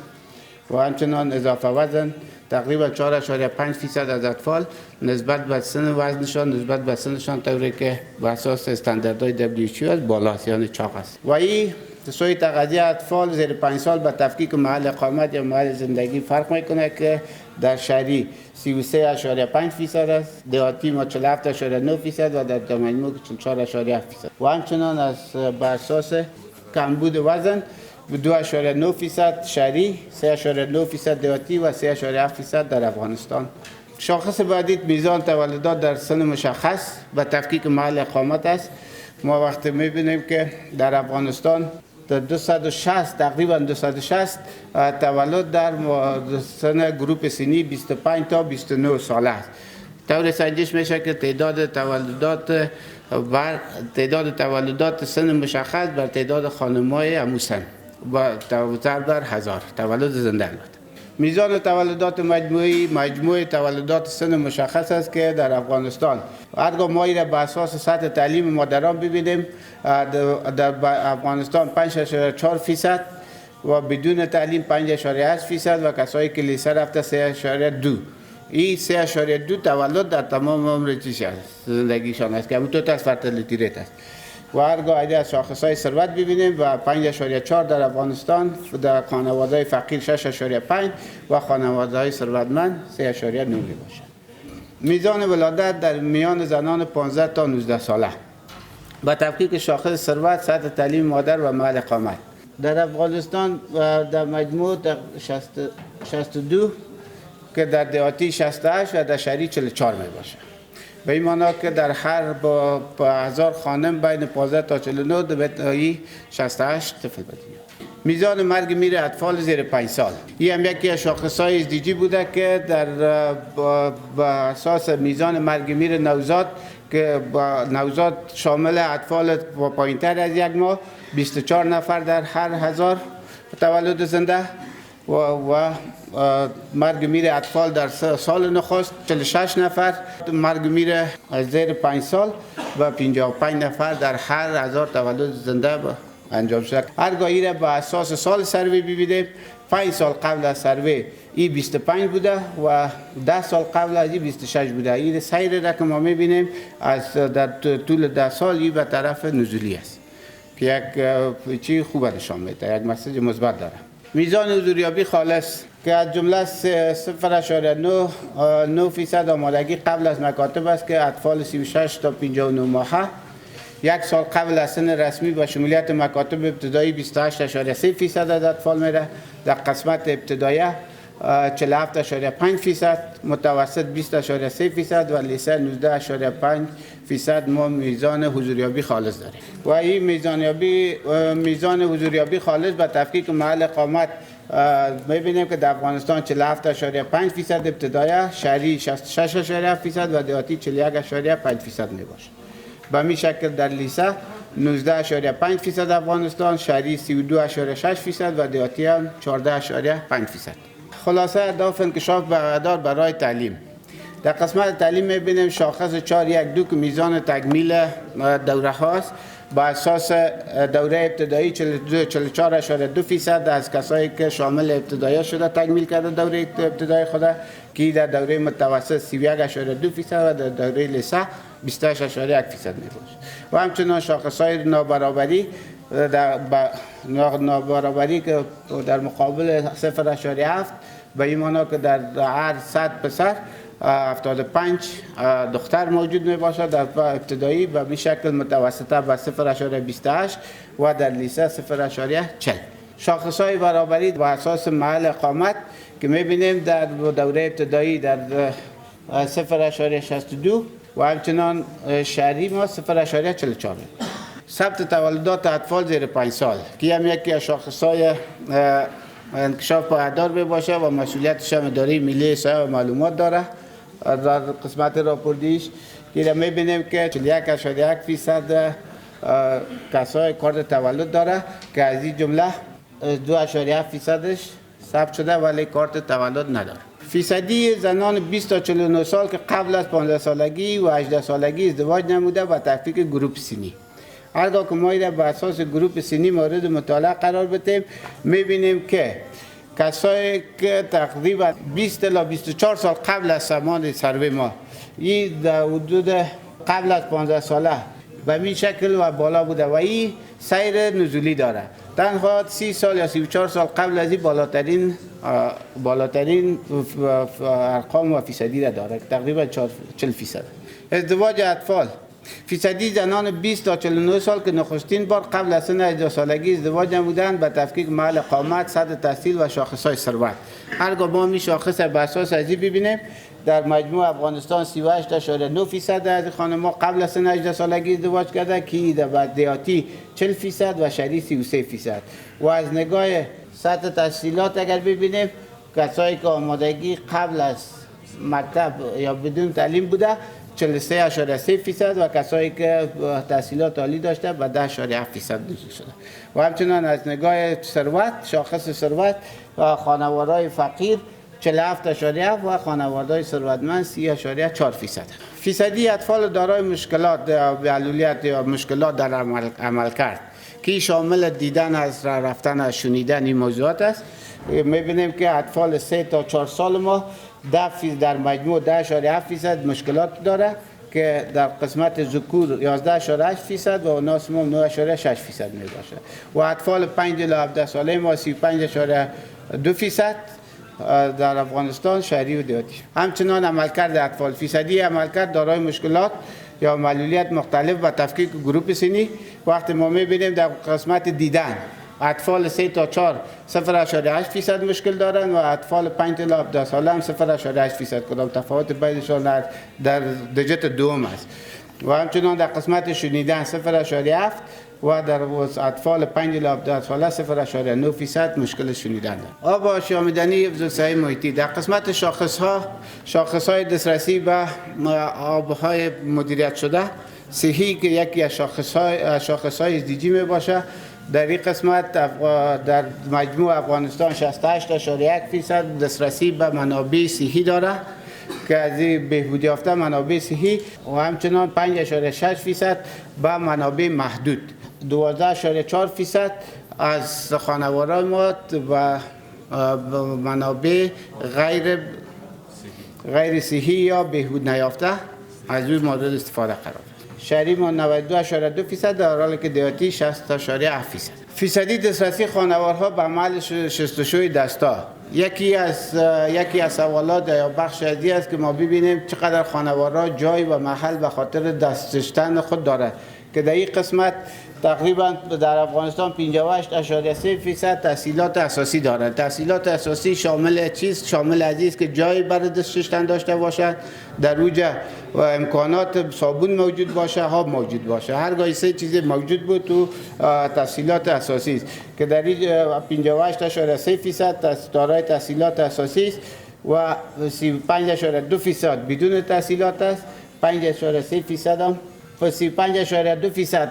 و همچنان اضافه وزن تقریبا 4.5% از اطفال نسبت به سن وزنشان نسبت به سنشان طوری که بر اساس استانداردهای WHO از بالاست یعنی چاق است. و این سوی تغذیه اطفال زیر 5 سال به تفکیک محل اقامت یا محل زندگی فرق میکنه که در شهری 33.5% است، دیهاتی ما 47.9% و در مجموع 44.7% و همچنان از بر اساس کمبود وزن 2.9% شهری، 3.9% دیهاتی و 3.7% در افغانستان. شاخص بعدی میزان تولدات در سن مشخص و تفکیک محل اقامت است. ما وقتی میبینیم که در افغانستان تقریبا 260 تولد در سن گروپ سنی 25 تا 29 ساله است. طور سنجش میشه که تعداد تولدات سن مشخص بر تعداد خانم‌های هموسن و ضرب در 1000 تولد زنده البته. میزان تولدات مجموعی تولدات سن مشخص است که در افغانستان هرگاه ما را به اساس سطح تعلیم مادران ببینیم در افغانستان 5.4% و بدون تعلیم 5.8% و کسایی که لیسه رفته 3.2. این 3.2 تولد در تمام عمر زندگیشان است که همونطور از فرتیلیتی ریت است. و هرگاه از شاخص‌های ثروت ببینیم و 5.4 در افغانستان در خانواده‌های فقیر 6.5 و خانواده‌های ثروتمند 3.9 میباشد. میزان ولادت در میان زنان 15 تا 19 ساله با تفکیک شاخص ثروت، سطح تعلیم مادر و محل اقامت در افغانستان در مجموع 62 که در دیهاتی 68 و در شهری 44 میباشد. به این معنی که در هر با 1000 خانم بین 15 تا 49 دویتایی 68 طفل به دنیا. میزان مرگ میر اطفال زیر 5 سال این هم یکی از شاخص‌های SDG بوده که در با اساس میزان مرگ میر نوزاد که نوزاد شامل اطفال با پایین‌تر از 1 ماه 24 نفر در هر 1000 تولد زنده و مرگ میر اطفال در سال نخست 46 نفر، مرگ میر زیر 5 سال و 55 نفر در هر 1000 تولد زنده انجام شد. هرگاه را به اساس سال سروی ببینیم 5 سال قبل از سروی این 25 بوده و 10 سال قبل از این 26 بوده. این سیر را که ما میبینیم از در طول 10 سال این به طرف نزولی است که یک چیز خوب نشان میده، یک مسیج مثبت داره. میزان حضوریابی خالص که از جمله 0.9% آمادگی قبل از مکاتب است که اطفال 36 تا 59 ماهه 1 سال قبل از سن رسمی با شمولیت مکاتب ابتدایی 28.3% از اطفال میره. در قسمت ابتدایه 47.5%، متوسط 20.3% و لیسه 19.5% ما میزان حضوریابی خالص داریم. و این میزان حضوریابی خالص به تفکیک محل اقامت میبینیم که در افغانستان 47.5% ابتدایی، شهری 66.7% و دیهاتی 41.5% میباشه. به همین شکل در لیسه 19.5% افغانستان، شهری 32.6% و دیهاتی هم 14.5%. خلاصه اهداف انکشاف برادر برای تعلیم. در قسمت تعلیم میبینیم شاخص 4.12 که میزان تکمیل دوره هاست. با اساس دوره ابتدایی 44.2% از کسایی که شامل ابتدایی شده تکمیل کرده دوره ابتدایی خود، که در دوره متوسط 31.2% و در دوره لیسه 28.1% میباشه. و همچنان شاخصهای نابرابری که در مقابل 0.7 به این معنا که در هر 100 پسر 75 دختر موجود می باشد در ابتدایی، به این شکل متوسطه به 0.28 و در لیسه 0.40. شاخصهای برابری با اساس محل اقامت که می بینیم در دوره ابتدایی در 0.62 و همچنان شهری ما 0.44. ثبت تولدات اطفال زیر 5 سال که هم یکی از شاخصهای انکشاف پایدار باشه و مسئولیتش هم اداره ملی احصایه و معلومات داره. در قسمت راپوردیش که میبینیم که 41.1% کسای کارت تولد داره که از این جمله 2.7%ش ثبت شده ولی کارت تولد نداره. فیصدی زنان 20 تا 49 سال که قبل از 15 سالگی و 18 سالگی ازدواج نموده و تفکیک گروپ سنی. هرگاه که ما را به اساس گروپ سنی مورد مطالعه قرار بدیم میبینیم که کسایی که تقریبا 20 تا 24 سال قبل از زمان سروی ما این در حدود قبل از 15 ساله به این شکل و بالا بوده و این سیر نزولی داره. تنها 30 سال یا 34 سال قبل از این بالاترین ارقام و فیصدی را داره که تقریبا 40%. ازدواج اطفال فیصدی زنان 20 تا 49 سال که نخستین بار قبل از سن 18 سالگی ازدواج نمودند به تفکیک محل اقامت، سطح تحصیل و شاخصهای ثروت. هرگاه ما این شاخص به اساس از این ببینیم در مجموع افغانستان 38.9% از خانم‌ها قبل از سن 18 سالگی ازدواج کرده که در دیهاتی 40% و شهری 33%. و از نگاه سطح تحصیلات اگر ببینیم کسایی که آمادگی قبل از مکتب یا بدون تعلیم بوده 43.3% و کسایی که تحصیلات عالی داشته به 10.7% نزول شده. و همچنان از نگاه ثروت، شاخص ثروت و خانواده‌های فقیر 47.7 و خانواده‌های ثروتمند 30.4%. فیصدی اطفال دارای مشکلات معلولیت یا مشکلات در عملکرد که شامل دیدن از رفتن از شنیدن این موضوعات است. می‌بینیم که اطفال 3 تا 4 سال ما در مجموع 10.7% مشکلات داره که در قسمت ذکور 11.8% و اناث ما 9.6% میباشه. و اطفال 5 تا 17 ساله ما 35.2% در افغانستان شهری و دیهاتی. همچنان عملکرد اطفال فیصدی عملکرد دارای مشکلات یا معلولیت مختلف و تفکیک گروپ سنی وقتی ما میبینیم در قسمت دیدن اطفال 3 تا 4 0.8% مشکل دارند و اطفال 5 تا 17 ساله هم 0.8%. کدام تفاوت بینشان در درجه دوم است. و همچنان در قسمت شنیدن 0.7 و در اطفال 5 تا 17 ساله 0.9% مشکل شنیدن دارند. آب آشامیدنی حفظ صحی محیطی در قسمت شاخص‌های دسترسی به آب‌های مدیریت شده صحی که یکی از شاخص‌های SDG می باشه. در این قسمت در مجموع افغانستان 68.1% دسترسی به منابع صحی داره که از این بهبود یافته منابع صحی و همچنان 5.6% به منابع محدود. 12.4% از خانواده ما و منابع غیر صحی یا بهبود نیافته از این مورد استفاده قرار داد. شهری ما 92.2% در حالی که دیهاتی 60.7%. فیصدی دسترسی خانوارها به عمل شستشوی دستا یکی از سوالات یا بخش ازی است که ما ببینیم چقدر خانوارها جای و محل به خاطر دست شستن خود داره که در این قسمت تقریبا در افغانستان 58.3% تحصیلات اساسی دارند. تحصیلات اساسی شامل چیست؟ شامل عزیز که جایی برای دستشتن داشته باشند، در اوجه و امکانات صابون موجود باشه، آب موجود باشه. هرگاه سه چیز موجود بود تو تحصیلات اساسی است که در این 58.3% دارای تحصیلات اساسی است و 35.2% بدون تحصیلات است. 5.3% هم 35.2%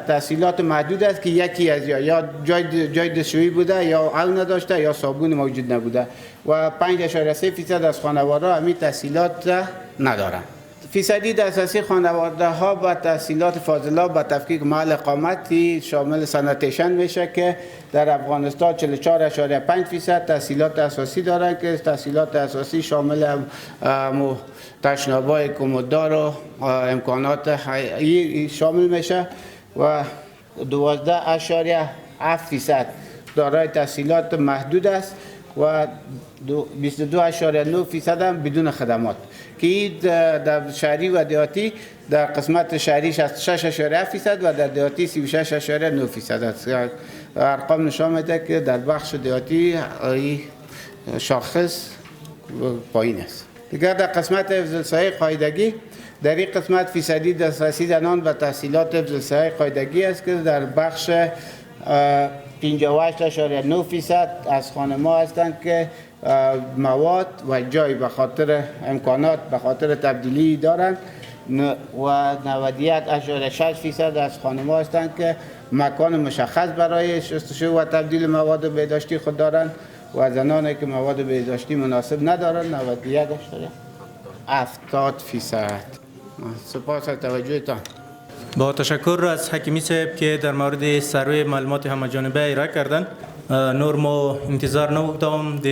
تحصیلات محدود است که یکی از یا جای دستشویی بوده یا آب نداشته یا صابون موجود نبوده و 5.3% از خانواده همین تحصیلات ندارند. فیصدی اساسی خانواده ها با تحصیلات فاضله با تفکیک محل اقامتی شامل سانیتیشن میشه که در افغانستان 44.5% تحصیلات اساسی دارند که تحصیلات اساسی شامل تشنابای کمددار و امکانات شامل میشه و 12.7% دارای تحصیلات محدود است و 22.9% هم بدون خدمات که در شهری و دیهاتی در قسمت شهری 66.7% و در دیهاتی 36.9% است. ارقام نشان میده که در بخش دیهاتی شاخص پایین است. دیگر در قسمت حفظ الصحه قاعدگی در این قسمت فیصدی دسترسی زنان و تحصیلات حفظ الصحه قاعدگی است که در بخش 58.9% از خانم‌ها هستند که مواد و جای به خاطر امکانات به خاطر تبدیلی دارند و 91.6% از خانم‌ها هستند که مکان مشخص برای شستشو و تبدیل مواد بهداشتی خود دارند و زنانی که مواد بهداشتی مناسب ندارند 91.70%. سپاس از توجهتان. با تشکر از حکیمی صاحب که در مورد سروی معلومات همه‌جانبه ارائه کردند. نور ما انتظار نوکدام د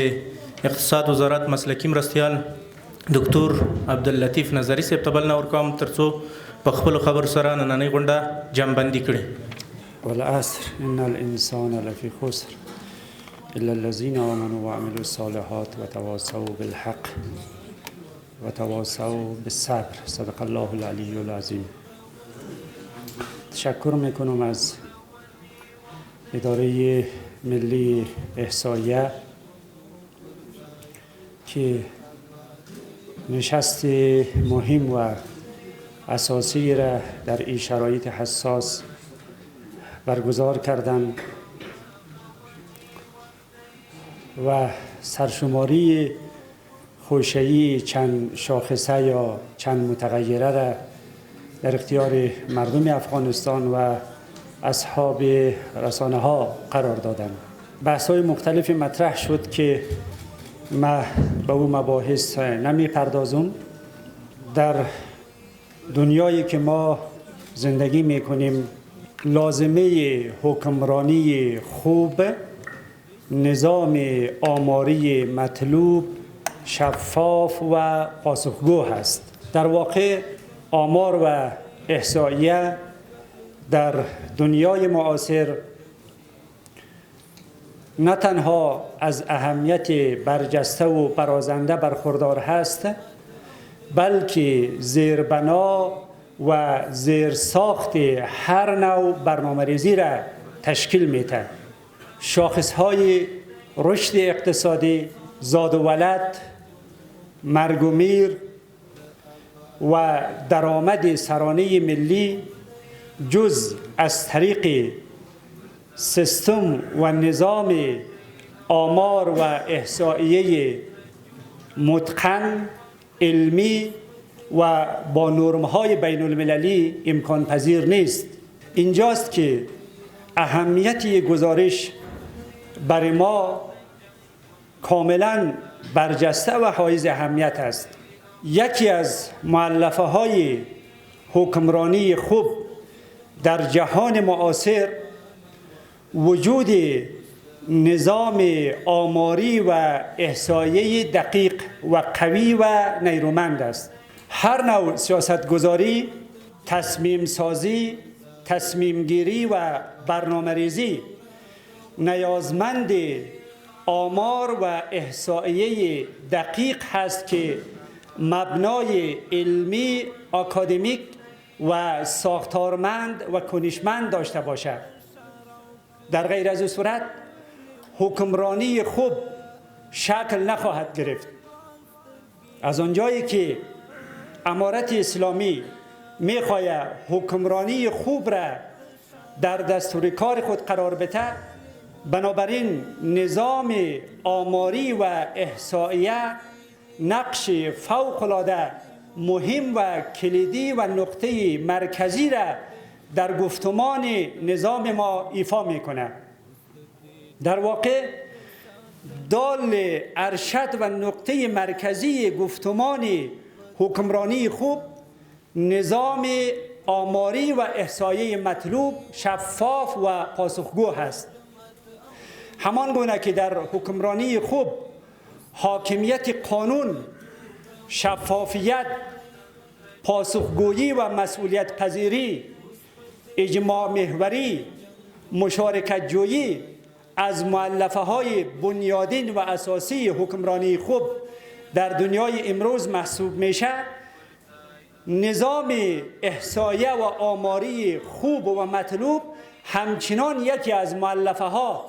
اقتصاد وزارت مسلکی مرستیال دکتور عبداللطیف نظری صاحب ته بل نه ورکوم ترڅو په خپلو خبرو سره نننۍ غونډه جمعبندي کړي. والعصر ان الانسان لفی خسر الا الذين آمنوا وعملوا الصالحات وتواصوا بالحق وتواصوا بالصبر. صدق الله العلی العظیم. تشکر میکنم از اداره ملی احصایه که نشست مهم و اساسی را در این شرایط حساس برگزار کردند و سرشماری خوشه‌ای چند شاخصه یا چند متغیره را در اختیار مردم افغانستان و اصحاب رسانه ها قرار دادند. بحث های مختلفی مطرح شد که ما به اون مباحث نمی پردازم. در دنیایی که ما زندگی می کنیم لازمه حکمرانی خوب، نظام آماری مطلوب، شفاف و پاسخگو هست. در واقع آمار و احصایه در دنیای معاصر نه تنها از اهمیت برجسته و برازنده برخوردار هست، بلکه زیربنا و زیرساخت هر نوع برنامه‌ریزی را تشکیل میده. شاخصهای رشد اقتصادی، زاد و ولد، مرگ و میر و درآمد سرانه ملی جز از طریق سیستم و نظام آمار و احصائیه متقن، علمی و با نرم‌های بین المللی امکان پذیر نیست. اینجاست که اهمیت گزارش برای ما کاملا برجسته و حائز اهمیت است. یکی از مؤلفه های حکمرانی خوب در جهان معاصر وجود نظام آماری و احصایه دقیق و قوی و نیرومند است. هر نوع سیاستگذاری، تصمیم سازی، تصمیم گیری و برنامه ریزی نیازمند آمار و احصائیه دقیق هست که مبنای علمی، اکادمیک و ساختارمند و کنشمند داشته باشد. در غیر از این صورت حکمرانی خوب شکل نخواهد گرفت. از آنجایی که امارت اسلامی میخواهد حکمرانی خوب را در دستور کار خود قرار بده، بنابراین نظام آماری و احصائیه نقش فوق‌العاده مهم و کلیدی و نقطه مرکزی را در گفتمان نظام ما ایفا میکنه. در واقع دال ارشد و نقطه مرکزی گفتمان حکمرانی خوب نظام آماری و احصایه مطلوب، شفاف و پاسخگو است. همان گونه که در حکمرانی خوب حاکمیت قانون، شفافیت، پاسخگویی و مسئولیت پذیری، اجماع محوری، مشارکت جویی از مؤلفه های بنیادین و اساسی حکمرانی خوب در دنیای امروز محسوب میشه، نظام احصایه و آماری خوب و مطلوب همچنان یکی از مؤلفه ها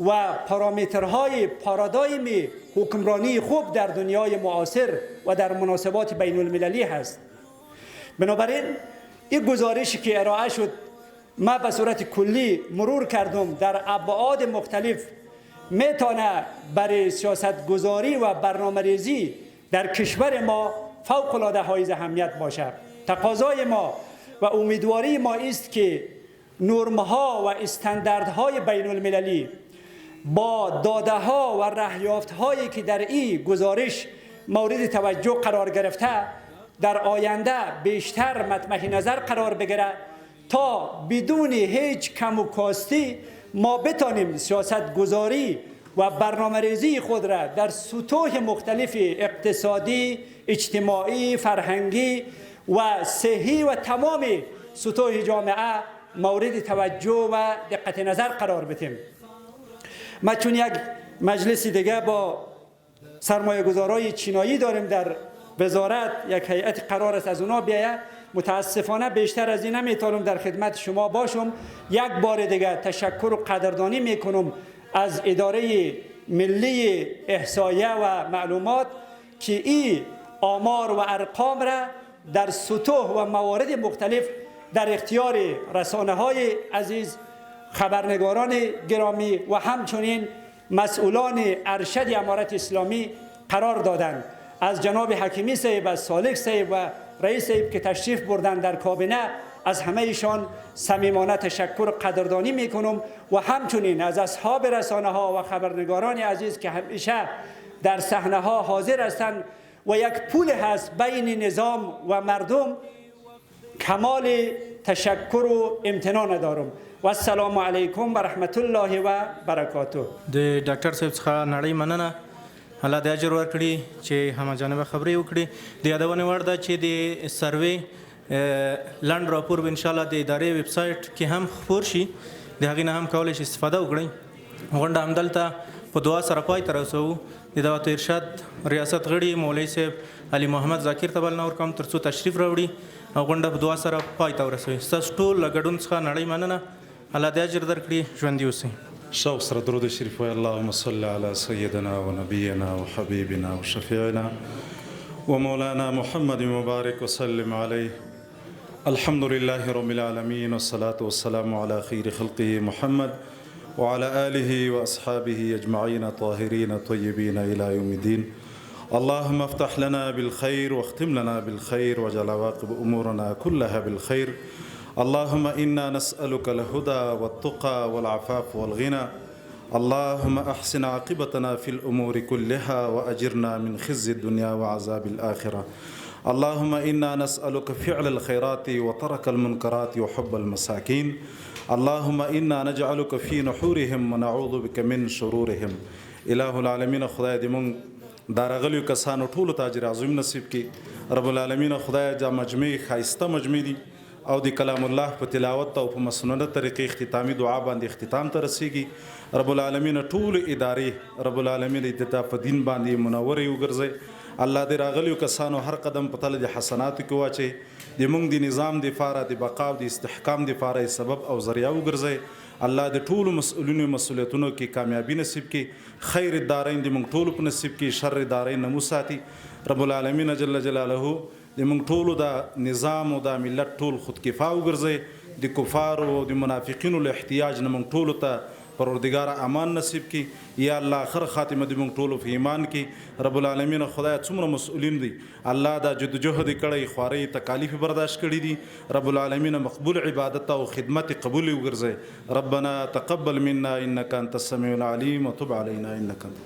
و پارامترهای پارادایم حکمرانی خوب در دنیای معاصر و در مناسبات بین المللی هست. بنابراین این گزارشی که ارائه شد ما به صورت کلی مرور کردم، در ابعاد مختلف میتونه برای سیاست گذاری و برنامه ریزی در کشور ما فوق العاده حائز اهمیت باشد. تقاضای ما و امیدواری ما است که نرم‌ها و استانداردهای بین المللی با داده‌ها و رهیافت‌هایی که در این گزارش مورد توجه قرار گرفته در آینده بیشتر مطمح نظر قرار بگیرد تا بدون هیچ کم و کاستی ما بتانیم سیاست گذاری و برنامه ریزی خود را در سطوح مختلف اقتصادی، اجتماعی، فرهنگی و صحی و تمام سطوح جامعه مورد توجه و دقت نظر قرار بدیم. ما چون یک مجلس دیگه با سرمایه گذارای چینایی داریم در وزارت، یک هیئت قرار است از اونا بیاید، متاسفانه بیشتر از این نمیتونم در خدمت شما باشم. یک بار دیگه تشکر و قدردانی میکنم از اداره ملی احصایه و معلومات که این آمار و ارقام را در سطوح و موارد مختلف در اختیار رسانه های عزیز، خبرنگاران گرامی و همچنین مسئولان ارشد امارت اسلامی قرار دادند. از جناب حکیمی صاحب، از سالک صاحب و رئیس صاحب که تشریف بردن در کابینه، از همه ایشان صمیمانه تشکر و قدردانی میکنم و همچنین از اصحاب رسانه ها و خبرنگاران عزیز که همیشه در صحنه ها حاضر هستند و یک پول هست بین نظام و مردم. کمال تشکر و امتنان دارم و السلام علیکم و رحمت الله و برکاته. د ډاکټر صاحب څخه نړۍ مننه، الله د اجر ورکړي چې همه جانبه خبرې وکړي. د یادونې وړ ده چې د سروې لنډ راپور به انشاءالله د ادارې ویب سایټ کې هم خپور شي، د هغې نه هم کولی شي استفاده وکړئ. غونډه همدلته په دعا سره پای ته رسوو. د دعوت ارشاد ریاست غړي مولوي صاحب علي محمد ذاکر ته بلنه ورکوم تر څو تشریف راوړي او غونډه په دعا سره پای ته ورسوي. ستاسو ټول له ګډون څخه نړۍ مننه، الله د اجر درکړي، ژوندي اوسئ. شوق سره درود شریف وای اللهم صل على سيدنا ونبينا وحبيبنا وشفيعنا ومولانا محمد مبارك وسلم عليه. الحمد لله رب العالمين والصلاة والسلام على خير خلقه محمد وعلى آله وأصحابه أجمعين طاهرين طيبين إلى يوم الدين. اللهم افتح لنا بالخير واختم لنا بالخير واجعل عواقب أمورنا كلها بالخير. اللهم إنا نسألك الهدى والتقى والعفاف والغنى. اللهم أحسن عاقبتنا في الأمور كلها وأجرنا من خزي الدنيا وعذاب الآخرة. اللهم إنا نسألك فعل الخيرات وترك المنكرات وحب المساكين. اللهم إنا نجعلك في نحورهم ونعوذ بك من شرورهم. إله العالمين خدای دې مونږ دا راغلیو کسانو ټولو ته اجر عظیم نصیب کړي. رب العالمین خدای جا مجمع ښایسته مجمع دي او د کلام الله په تلاوت او په مسنونه طریقې اختتامي دعا باندې اختتام ته رسیږي. رب العالمین ټول ادارې رب العالمین د په دین باندې منورې وګرځي. الله دې راغلیو کسانو هر قدم په تله د حسناتو کې واچي د موږ د نظام دپاره د بقا او د استحکام دپاره سبب او ذریعه وګرځئ. الله د ټولو مسؤلینو مسؤلیتونو کې کامیابی نصیب کړي، خیر الدارین د موږ ټولو په نصیب کړي، شر الدارین نه مو ساتي. رب العالمین جل جلاله د موږ ټولو د نظام او د ملت ټول خودکفا وګرځئ. د کفارو او د منافقینو له احتیاج نه موږ ټولو ته پروردگار امان نصیب کی. یا الله آخر خاتمه دې موږ ټولو په ایمان کې. رب العالمین خدای څومره مسؤلین دي، الله دا جدوجهد کړی، خواري تکالیف برداشت کړي دي. رب العالمین مقبول عبادت او خدمت قبول وګرځي. ربنا تقبل منا انك انت السميع العليم وتب علينا انك انت